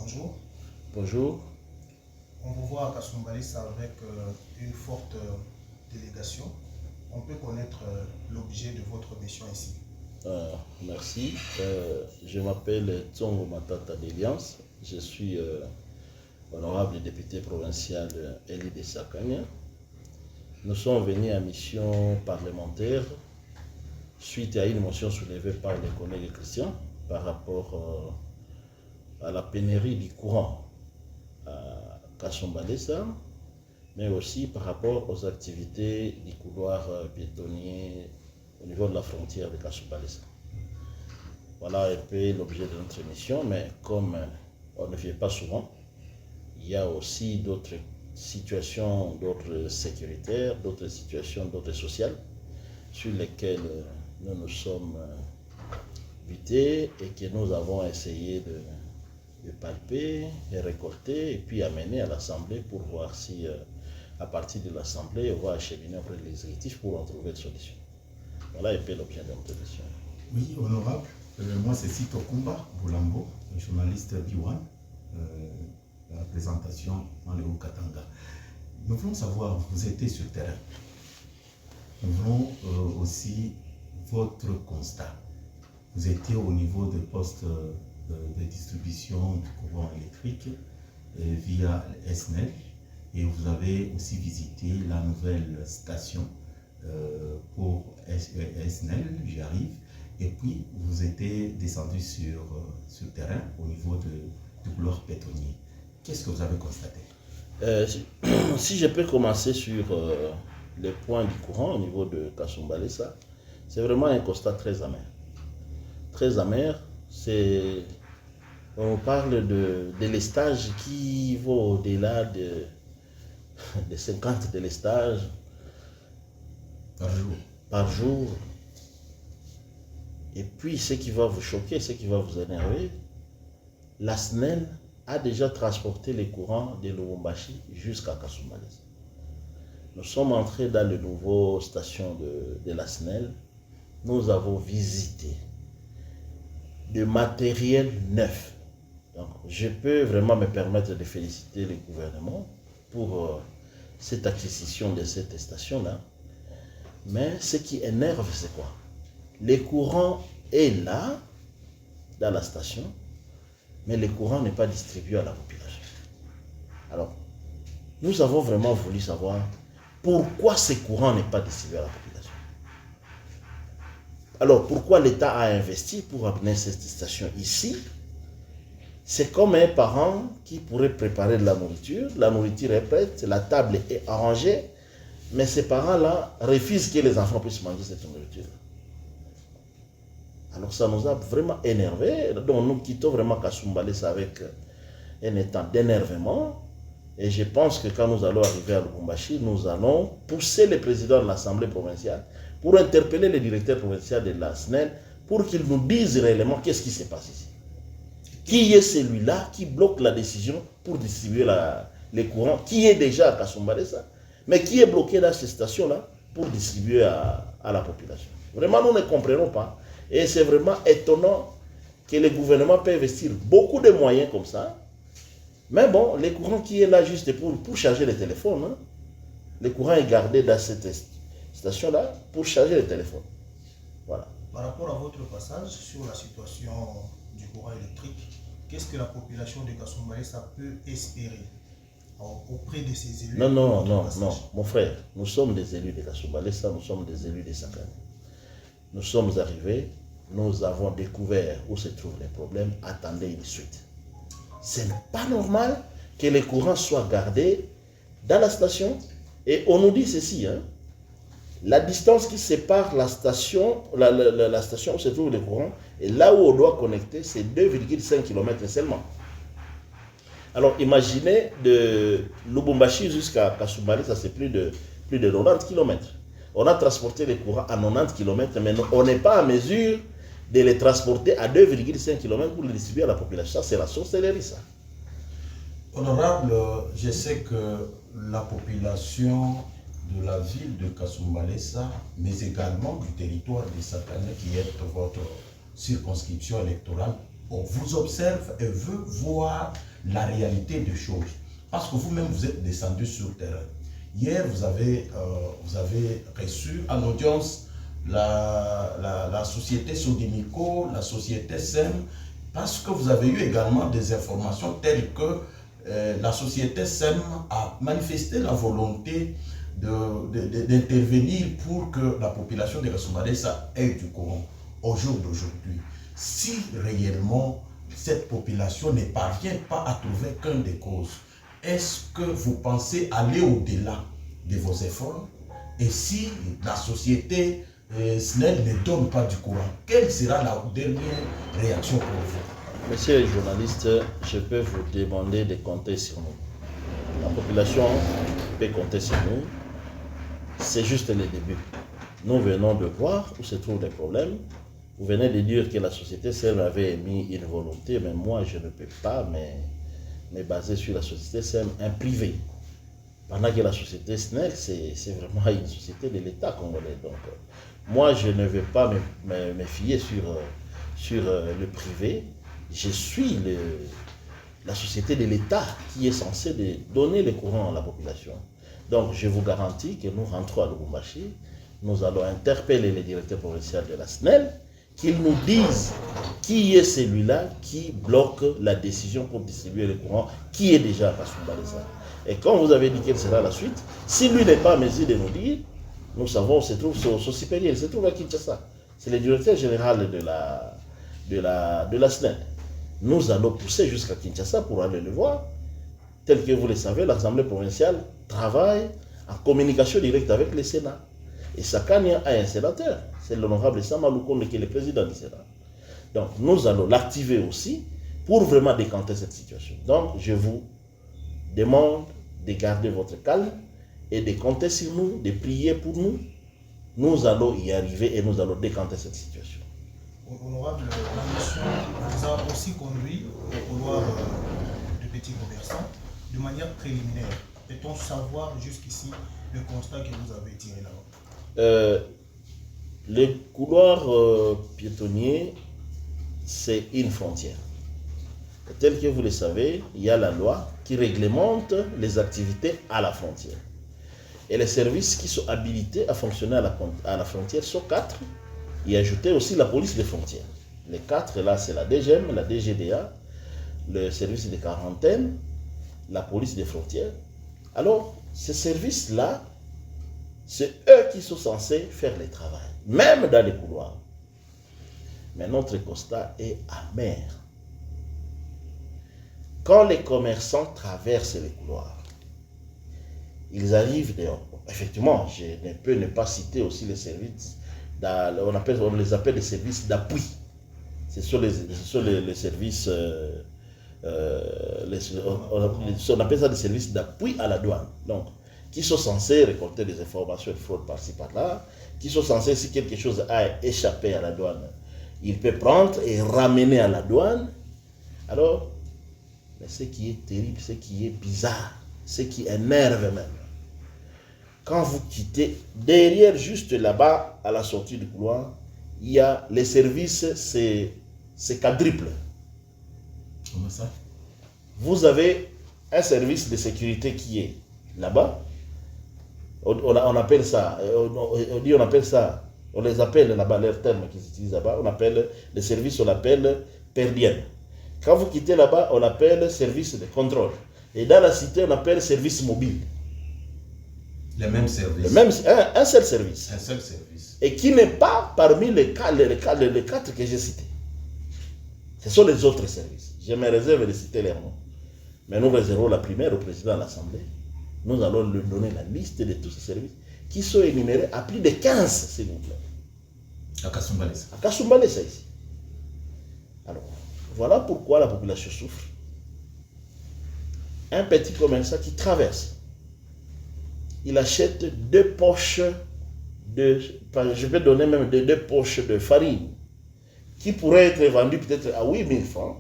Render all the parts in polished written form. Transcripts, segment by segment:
Bonjour. Bonjour. On vous voit à Kasumbalesa avec une forte délégation. On peut connaître l'objet de votre mission ici. Merci. Je m'appelle Tsongo Matata d'Eliance. Je suis honorable député provincial élu de Sakania. Nous sommes venus à mission parlementaire suite à une motion soulevée par les collègues chrétiens par rapport à la pénurie du courant à Kasumbalesa, mais aussi par rapport aux activités du couloir piétonnier au niveau de la frontière de Kasumbalesa. Voilà un peu l'objet de notre mission, mais comme on ne vient pas souvent, il y a aussi d'autres situations d'ordre sécuritaire, d'autres situations d'ordre social sur lesquelles nous nous sommes butés et que nous avons essayé de palper et récolter et puis amener à l'Assemblée pour voir si, à partir de l'Assemblée, on va acheminer auprès de l'exécutif pour en trouver une solution. Voilà un peu l'objet de notre mission. Oui, honorable. Moi, c'est Sito Kumba Boulambo, journaliste B1, la présentation dans le Haut-Katanga. Nous voulons savoir, vous étiez sur le terrain. Nous voulons aussi votre constat. Vous étiez au niveau des postes de distribution du courant électrique via SNEL et vous avez aussi visité la nouvelle station pour SNEL, j'y arrive. Et puis, vous étiez descendu sur le terrain au niveau du couloir pétrolier. Qu'est-ce que vous avez constaté? Si je peux commencer sur les points du courant au niveau de Kasumbalesa, c'est vraiment un constat très amer. Très amer, on parle de délestage qui va au-delà de 50 délestages par jour. Et puis, ce qui va vous choquer, ce qui va vous énerver, la SNEL a déjà transporté les courants de Lubumbashi jusqu'à Kasumbalesa. Nous sommes entrés dans le nouveau station de la SNEL. Nous avons visité de matériel neuf. Donc, je peux vraiment me permettre de féliciter le gouvernement pour cette acquisition de cette station-là. Mais ce qui énerve, c'est quoi? Le courant est là, dans la station, mais le courant n'est pas distribué à la population. Alors, nous avons vraiment voulu savoir pourquoi ce courant n'est pas distribué à la population. Alors, pourquoi l'État a investi pour amener cette station ici? C'est comme un parent qui pourrait préparer de la nourriture est prête, la table est arrangée, mais ces parents-là refusent que les enfants puissent manger cette nourriture. Alors ça nous a vraiment énervé, donc nous quittons vraiment Kasumbalesa avec un état d'énervement. Et je pense que quand nous allons arriver à Lubumbashi, nous allons pousser le président de l'Assemblée provinciale pour interpeller le directeur provincial de la SNEL pour qu'il nous dise réellement qu'est-ce qui se passe ici. Qui est celui-là qui bloque la décision pour distribuer les courants, qui est déjà à Kasumbalesa, mais qui est bloqué dans ces stations-là pour distribuer à la population. Vraiment, nous ne comprenons pas. Et c'est vraiment étonnant que le gouvernement peut investir beaucoup de moyens comme ça. Mais bon, le courant qui est là juste pour charger les téléphones, hein, le courant est gardé dans cette station-là pour charger les téléphones. Voilà. Par rapport à votre passage sur la situation du courant électrique, qu'est-ce que la population de Kasumbalesa peut espérer auprès de ces élus? Non, mon frère, nous sommes des élus de Kasumbalesa, nous sommes des élus de Sakania. Nous sommes arrivés, nous avons découvert où se trouvent les problèmes, attendez une suite. Ce n'est pas normal que les courants soient gardés dans la station. Et on nous dit ceci, hein, la distance qui sépare la station où se trouve le courant et là où on doit connecter, c'est 2,5 km seulement. Alors imaginez de Lubumbashi jusqu'à Kasumbalesa, c'est plus de 90 km. On a transporté les courants à 90 km, mais on n'est pas en mesure de les transporter à 2,5 km pour les distribuer à la population. Ça, c'est la sorcellerie, ça. Honorable, je sais que la population de la ville de Kasumbalesa, mais également du territoire de Sakania, qui est votre circonscription électorale, vous observe et veut voir la réalité des choses. Parce que vous-même, vous êtes descendu sur le terrain. Hier, vous avez reçu en audience la société Sodinico, la société SEM, parce que vous avez eu également des informations telles que la société SEM a manifesté la volonté d'intervenir pour que la population de Kasumbalesa ait du courant au jour d'aujourd'hui. Si réellement cette population ne parvient pas à trouver qu'un des causes, est-ce que vous pensez aller au-delà de vos efforts? Et si la société SNEL ne donne pas du courant, quelle sera la dernière réaction pour vous? Monsieur le journaliste, je peux vous demander de compter sur nous. La population peut compter sur nous. C'est juste le début. Nous venons de voir où se trouvent les problèmes. Vous venez de dire que la société SEM avait émis une volonté, mais moi je ne peux pas me baser sur la société SEM, un privé. Pendant que la société SNEL, c'est vraiment une société de l'État congolais. Donc, moi je ne vais pas me fier sur le privé. Je suis la société de l'État qui est censée donner le courant à la population. Donc, je vous garantis que nous rentrons à Lubumbashi, nous allons interpeller le directeur provincial de la SNEL, qu'il nous dise qui est celui-là qui bloque la décision pour distribuer le courant, qui est déjà à Kasumbalesa. Et quand vous avez dit quelle sera la suite, si lui n'est pas en mesure de nous dire, nous savons où se trouve son supérieur, il se trouve à Kinshasa. C'est le directeur général de la SNEL. Nous allons pousser jusqu'à Kinshasa pour aller le voir. Tel que vous le savez, l'Assemblée provinciale travaille en communication directe avec le Sénat. Et Sakania a un sénateur, c'est l'honorable Samaloukonde qui est le président du Sénat. Donc nous allons l'activer aussi pour vraiment décanter cette situation. Donc je vous demande de garder votre calme et de compter sur nous, de prier pour nous. Nous allons y arriver et nous allons décanter cette situation. Honorable, la mission vous a aussi conduit au couloir de petits commerçants de manière préliminaire. Peut-on savoir jusqu'ici le constat que vous avez tiré là-bas? Le couloir piétonnier, c'est une frontière. Tel que vous le savez, il y a la loi qui réglemente les activités à la frontière. Et les services qui sont habilités à fonctionner à la frontière sont 4. Il y a ajouté aussi la police des frontières. Les 4, là, c'est la DGM, la DGDA, le service de quarantaine, la police des frontières. Alors, ces services-là, c'est eux qui sont censés faire le travail, même dans les couloirs. Mais notre constat est amer. Quand les commerçants traversent les couloirs, ils arrivent dehors. Effectivement, je ne peux ne pas citer aussi les services, on les appelle des services d'appui. Ce sont les services, on appelle ça des services d'appui à la douane. Donc, qui sont censés récolter des informations de fraude par-ci par-là, qui sont censés, si quelque chose a échappé à la douane, il peut prendre et ramener à la douane. Alors, mais ce qui est terrible, ce qui est bizarre, ce qui énerve même, quand vous quittez, derrière, juste là-bas, à la sortie du couloir, il y a les services, c'est quadruple. Comment ça? Vous avez un service de sécurité qui est là-bas. On appelle ça, on les appelle là-bas, leur terme qu'ils utilisent là-bas, on appelle les services, on appelle perdiennes. Quand vous quittez là-bas, on appelle service de contrôle. Et dans la cité, on appelle service mobile. Les mêmes services. Un seul service. Un seul service. Et qui n'est pas parmi les 4 que j'ai cités. Ce sont les autres services. Je me réserve de citer les noms. Mais nous réservons la primaire au président de l'Assemblée. Nous allons lui donner la liste de tous ces services qui sont énumérés à plus de 15, s'il vous plaît. À Kasumbalesa. À Kasumbalesa ici. Alors, voilà pourquoi la population souffre. Un petit commerçant qui traverse, il achète 2 poches je vais donner même 2 poches de farine qui pourraient être vendues peut-être à 8 000 francs.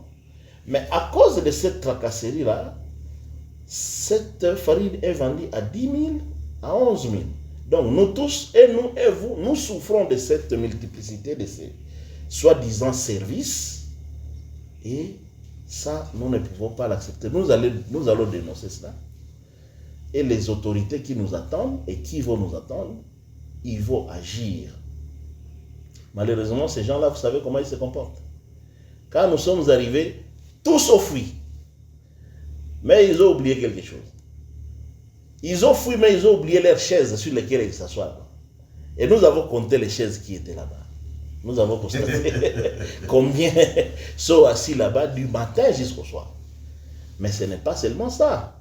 Mais à cause de cette tracasserie-là, cette farine est vendue à 10 000, à 11 000. Donc nous tous, et nous et vous, nous souffrons de cette multiplicité de ces soi-disant services Et ça, nous ne pouvons pas l'accepter. Nous allons dénoncer cela. Et les autorités qui nous attendent et qui vont nous attendre, ils vont agir. Malheureusement, ces gens-là, vous savez comment ils se comportent. Quand nous sommes arrivés, tous ont fui. Mais ils ont oublié quelque chose. Ils ont fui, mais ils ont oublié leurs chaises sur lesquelles ils s'assoient. Et nous avons compté les chaises qui étaient là-bas. Nous avons constaté combien sont assis là-bas du matin jusqu'au soir. Mais ce n'est pas seulement ça.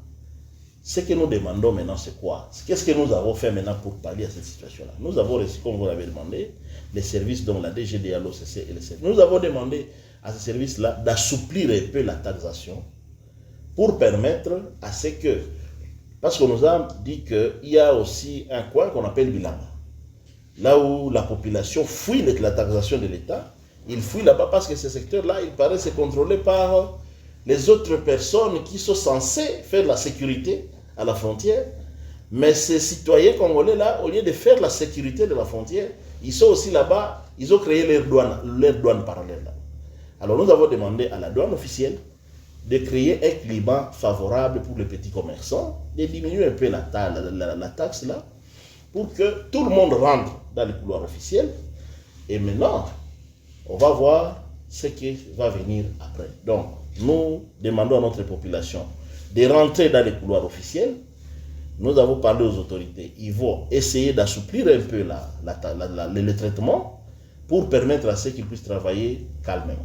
Ce que nous demandons maintenant, c'est quoi? Qu'est-ce que nous avons fait maintenant pour pallier à cette situation-là? Nous avons reçu, comme vous l'avez demandé, les services dont la DGDA, l'OCC et les services. Nous avons demandé à ces services-là d'assouplir un peu la taxation pour permettre à ce que, parce qu'on nous a dit qu'il y a aussi un coin qu'on appelle Bilanga, là où la population fuit la taxation de l'État. Ils fuient là-bas parce que ce secteur-là, il paraît se contrôler par les autres personnes qui sont censées faire la sécurité à la frontière. Mais ces citoyens congolais-là, au lieu de faire la sécurité de la frontière, ils sont aussi là-bas, ils ont créé leur douane parallèle. Là. Alors nous avons demandé à la douane officielle de créer un climat favorable pour les petits commerçants, de diminuer un peu la taxe là, pour que tout le monde rentre dans les couloirs officiels. Et maintenant, on va voir ce qui va venir après. Donc, nous demandons à notre population de rentrer dans les couloirs officiels. Nous avons parlé aux autorités. Ils vont essayer d'assouplir un peu le traitement pour permettre à ceux qui puissent travailler calmement.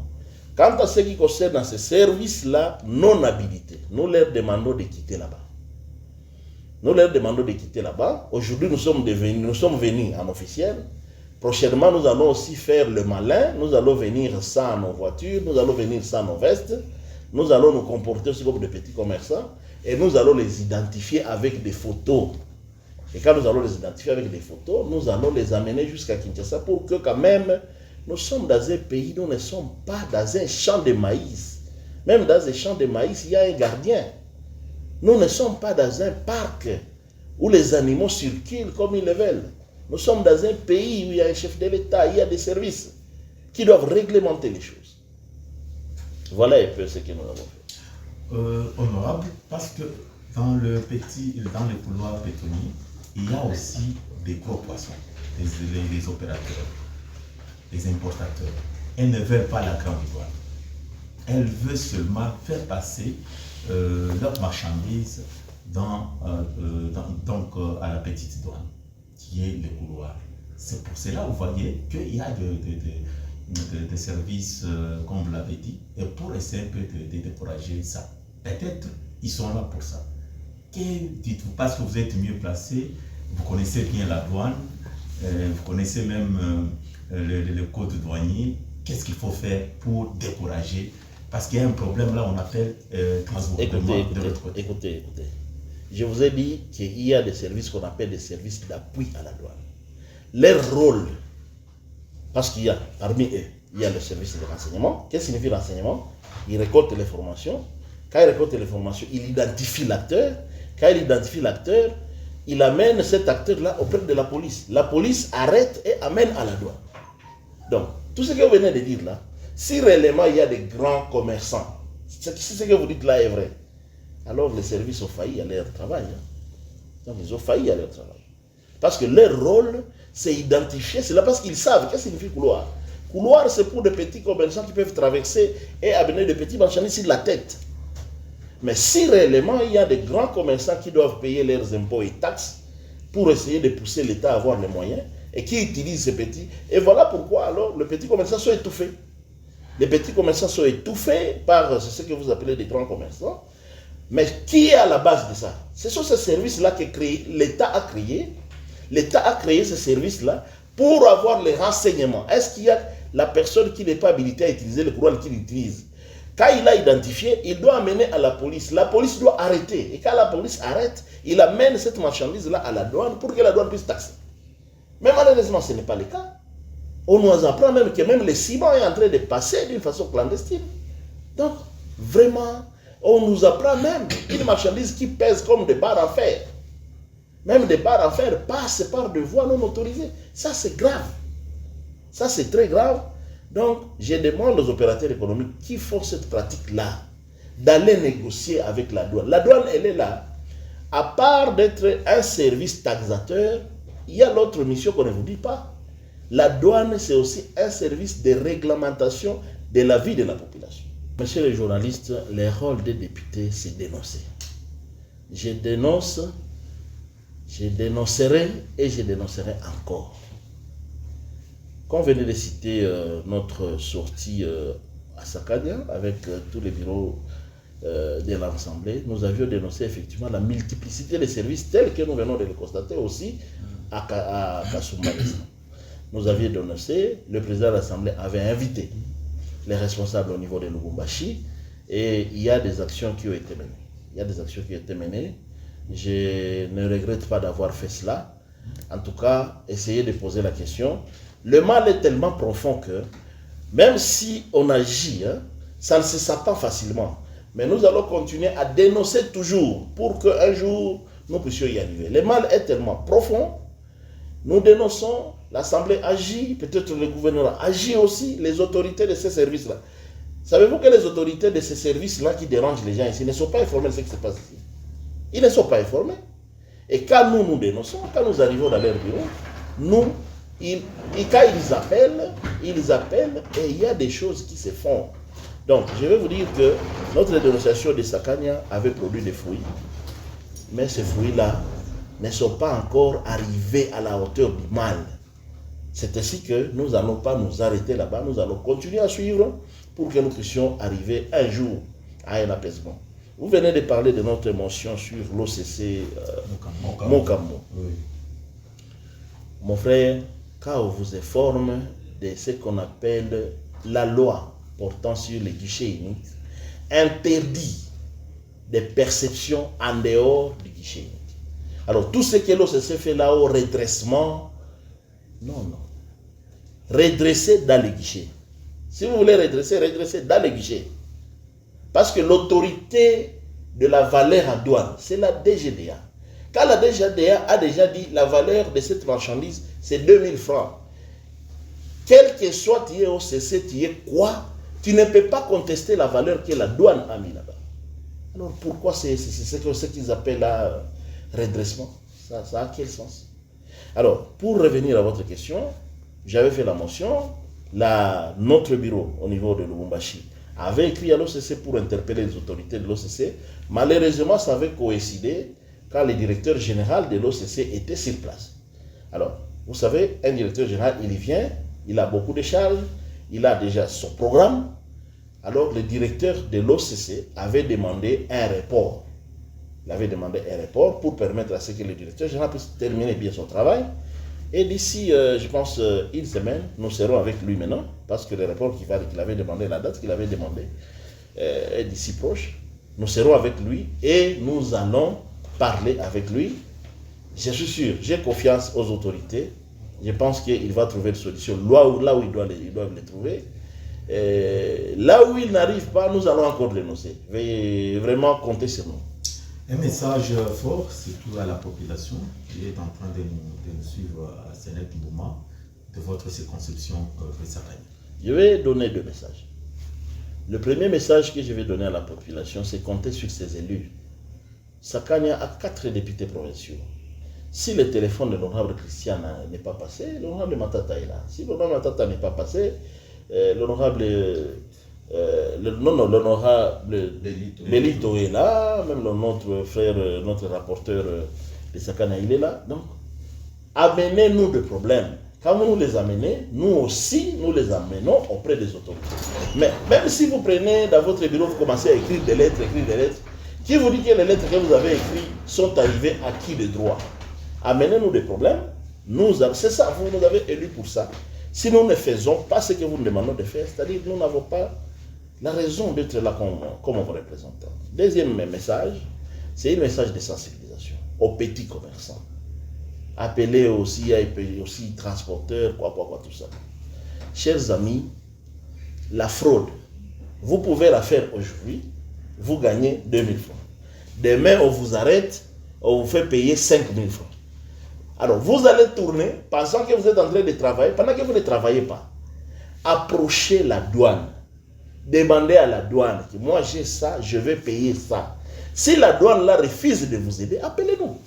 Quant à ce qui concerne ces services-là non habilités, nous leur demandons de quitter là-bas. Nous leur demandons de quitter là-bas. Aujourd'hui, nous sommes venus en officiel. Prochainement, nous allons aussi faire le malin. Nous allons venir sans nos voitures, nous allons venir sans nos vestes. Nous allons nous comporter aussi comme des petits commerçants et nous allons les identifier avec des photos. Et quand nous allons les identifier avec des photos, nous allons les amener jusqu'à Kinshasa pour que quand même, nous sommes dans un pays, nous ne sommes pas dans un champ de maïs. Même dans un champ de maïs, il y a un gardien. Nous ne sommes pas dans un parc où les animaux circulent comme ils le veulent. Nous sommes dans un pays où il y a un chef de l'État, il y a des services qui doivent réglementer les choses. Voilà un peu ce que nous avons fait. Honorable, parce que dans les couloirs pétroliers, il y a aussi des gros poissons, les opérateurs, les importateurs. Elles ne veulent pas la grande douane. Elles veulent seulement faire passer leurs marchandises à la petite douane, qui est le couloir. C'est pour cela, vous voyez, qu'il y a des services, comme vous l'avez dit, et pour essayer un peu de décourager ça. Peut-être ils sont là pour ça. Que dites-vous, parce que vous êtes mieux placé, vous connaissez bien la douane, vous connaissez même le code douanier, qu'est-ce qu'il faut faire pour décourager? Parce qu'il y a un problème là, on appelle transbordement de l'autre côté. Écoutez. Je vous ai dit qu'il y a des services qu'on appelle des services d'appui à la douane. Leur rôle, parce qu'il y a, parmi eux, il y a le service de renseignement. Qu'est-ce que signifie renseignement? Il récolte l'information. Quand il récolte l'information, il identifie l'acteur. Quand il identifie l'acteur, il amène cet acteur-là auprès de la police. La police arrête et amène à la douane. Donc, tout ce que vous venez de dire là, si réellement il y a des grands commerçants, si ce que vous dites là est vrai, alors les services ont failli à leur travail. Donc, ils ont failli à leur travail. Parce que leur rôle, c'est identifier, c'est là parce qu'ils savent. Qu'est-ce que signifie couloir? Couloir, c'est pour des petits commerçants qui peuvent traverser et amener des petits marchandises sur la tête. Mais si réellement il y a des grands commerçants qui doivent payer leurs impôts et taxes pour essayer de pousser l'État à avoir les moyens et qui utilisent ces petits, et voilà pourquoi alors les petits commerçants sont étouffés. Les petits commerçants sont étouffés par ce que vous appelez des grands commerçants. Mais qui est à la base de ça? Ce sont ces services-là que l'État a créé. L'État a créé ces services-là pour avoir les renseignements. Est-ce qu'il y a la personne qui n'est pas habilitée à utiliser le courant qu'il utilise? Quand il a identifié, il doit amener à la police. La police doit arrêter. Et quand la police arrête, il amène cette marchandise-là à la douane pour que la douane puisse taxer. Mais malheureusement, ce n'est pas le cas. On nous apprend même que même le ciment est en train de passer d'une façon clandestine. Donc, vraiment, on nous apprend même une marchandise qui pèse comme des barres en fer. Même des barres en fer passent par des voies non autorisées. Ça, c'est grave. Ça, c'est très grave. Donc, je demande aux opérateurs économiques qui font cette pratique-là d'aller négocier avec la douane. La douane, elle est là. À part d'être un service taxateur, il y a l'autre mission qu'on ne vous dit pas. La douane, c'est aussi un service de réglementation de la vie de la population. Monsieur les journalistes, le rôle des députés, c'est dénoncer. Je dénonce, je dénoncerai et je dénoncerai encore. Comme venait de citer notre sortie à Sakania avec tous les bureaux de l'Assemblée, nous avions dénoncé effectivement la multiplicité des services tels que nous venons de le constater aussi à Kasumbalesa. Nous avions dénoncé, le président de l'Assemblée avait invité les responsables au niveau de Lubumbashi et il y a des actions qui ont été menées. Il y a des actions qui ont été menées. Je ne regrette pas d'avoir fait cela. En tout cas, essayez de poser la question. Le mal est tellement profond que même si on agit, ça ne se sait pas facilement. Mais nous allons continuer à dénoncer toujours pour qu'un jour nous puissions y arriver. Le mal est tellement profond. Nous dénonçons, l'Assemblée agit, peut-être le gouvernement agit aussi, les autorités de ces services-là. Savez-vous que les autorités de ces services-là qui dérangent les gens ici ne sont pas informés de ce qui se passe ici? Ils ne sont pas informés. Et quand nous nous dénonçons, quand nous arrivons dans leur bureau, quand ils appellent et il y a des choses qui se font. Donc, je vais vous dire que notre dénonciation de Sakania avait produit des fruits. Mais ces fruits-là ne sont pas encore arrivés à la hauteur du mal. C'est ainsi que nous n'allons pas nous arrêter là-bas, nous allons continuer à suivre pour que nous puissions arriver un jour à un apaisement. Vous venez de parler de notre motion sur l'OCC Mokambo. Oui. Mon frère, quand on vous informe de ce qu'on appelle la loi portant sur les guichets uniques, interdit des perceptions en dehors du guichet unique. Alors, tout ce que l'OCC fait là au redressement, non. Redresser dans les guichets. Si vous voulez redresser dans les guichets. Parce que l'autorité de la valeur en douane, c'est la DGDA. Quand la DGDA a déjà dit la valeur de cette marchandise, c'est 2000 francs. Quel que soit tu es OCC, tu es quoi, tu ne peux pas contester la valeur que la douane a mis là-bas. Alors pourquoi c'est ce qu'ils appellent là redressement? Ça a quel sens? Alors, pour revenir à votre question, j'avais fait la mention, notre bureau au niveau de Lubumbashi avait écrit à l'OCC pour interpeller les autorités de l'OCC. Malheureusement, ça avait coïncidé quand le directeur général de l'OCC était sur place. Alors, vous savez, un directeur général, il vient, il a beaucoup de charges, il a déjà son programme. Alors, le directeur de l'OCC avait demandé un report. Il avait demandé un report pour permettre à ce que le directeur général puisse terminer bien son travail. Et d'ici, je pense, une semaine, nous serons avec lui maintenant, parce que le report qu'il avait demandé, la date qu'il avait demandé, est d'ici proche. Nous serons avec lui et nous allons parler avec lui. Je suis sûr, j'ai confiance aux autorités. Je pense qu'il va trouver une solution là où ils doivent les trouver. Là où il n'arrive pas, nous allons encore dénoncer. Veuillez vraiment compter sur nous. Un message fort, surtout à la population qui est en train de nous suivre à Sénèque Mouma, de votre circonscription de Sakania. Je vais donner deux messages. Le premier message que je vais donner à la population, c'est compter sur ses élus. Sakania a 4 députés provinciaux. Si le téléphone de l'honorable Christian n'est pas passé, l'honorable Matata est là. Si l'honorable Matata n'est pas passé, l'honorable Lelito est là, même notre frère, notre rapporteur de Sakania, il est là. Donc, amenez-nous des problèmes. Quand vous nous les amenez, nous aussi, nous les amenons auprès des autorités. Mais même si vous prenez dans votre bureau, vous commencez à écrire des lettres, qui vous dit que les lettres que vous avez écrites sont arrivées à qui de droit? Amenez-nous des problèmes. C'est ça, vous nous avez élus pour ça. Si nous ne faisons pas ce que vous nous demandez de faire, c'est-à-dire que nous n'avons pas la raison d'être là comme vos représentants. Deuxième message, c'est un message de sensibilisation aux petits commerçants. Appelez aussi transporteurs, tout ça. Chers amis, la fraude, vous pouvez la faire aujourd'hui, vous gagnez 2000 francs. Demain, on vous arrête, on vous fait payer 5000 francs. Alors, vous allez tourner, pensant que vous êtes en train de travailler, pendant que vous ne travaillez pas. approchez la douane. Demandez à la douane que moi j'ai ça, je vais payer ça. Si la douane là refuse de vous aider, appelez-nous.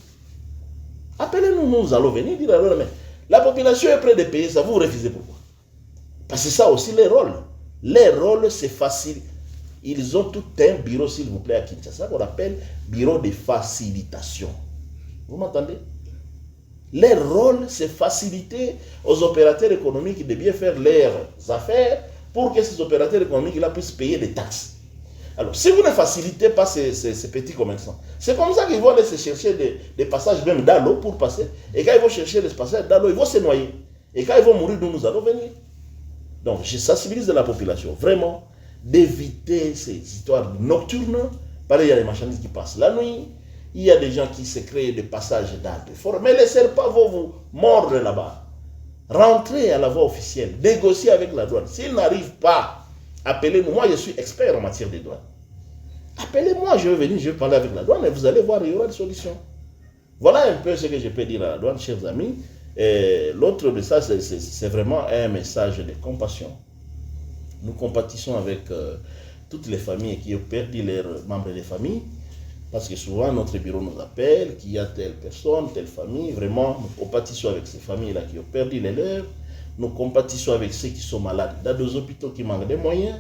Appelez-nous, nous allons venir dire alors, mais la population est prête de payer ça, vous refusez pourquoi? Parce que ça aussi les rôles. Les rôles, c'est facile. Ils ont tout un bureau, s'il vous plaît, à Kinshasa, qu'on appelle bureau de facilitation. Vous m'entendez? Les rôles, c'est faciliter aux opérateurs économiques de bien faire leurs affaires pour que ces opérateurs économiques-là puissent payer des taxes. Alors, si vous ne facilitez pas ces petits commerçants, c'est comme ça qu'ils vont aller se chercher des passages même dans l'eau pour passer. Et quand ils vont chercher les passages dans l'eau, ils vont se noyer. Et quand ils vont mourir, nous allons venir. Donc, je sensibilise la population, vraiment, d'éviter ces histoires nocturnes. Pareil, il y a des marchandises qui passent la nuit. Il y a des gens qui se créent des passages dans des forêts. Mais laissez pas vous mordre là-bas. Rentrez à la voie officielle. Négociez avec la douane. S'ils n'arrivent pas, appelez-nous. Moi, je suis expert en matière de douane. Appelez-moi, je vais venir, je vais parler avec la douane et vous allez voir, il y aura des solutions. Voilà un peu ce que je peux dire à la douane, chers amis. L'autre message, c'est vraiment un message de compassion. Nous compatissons avec toutes les familles qui ont perdu leurs membres de famille, parce que souvent notre bureau nous appelle qu'il y a telle personne, telle famille. Vraiment, nous compatissons avec ces familles-là qui ont perdu les leurs. Nous compatissons avec ceux qui sont malades dans des hôpitaux qui manquent de moyens.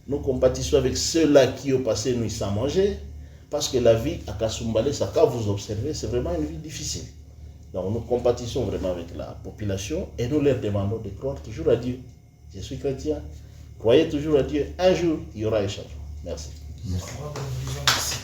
Nous compatissons avec ceux-là qui ont passé une nuit sans manger, parce que la vie à Kasumbalé, ça, quand vous observez, c'est vraiment une vie difficile. Donc nous compatissons vraiment avec la population et nous leur demandons de croire toujours à Dieu. Je suis chrétien, croyez toujours à Dieu. Un jour, il y aura un changement. Merci. Merci. Merci.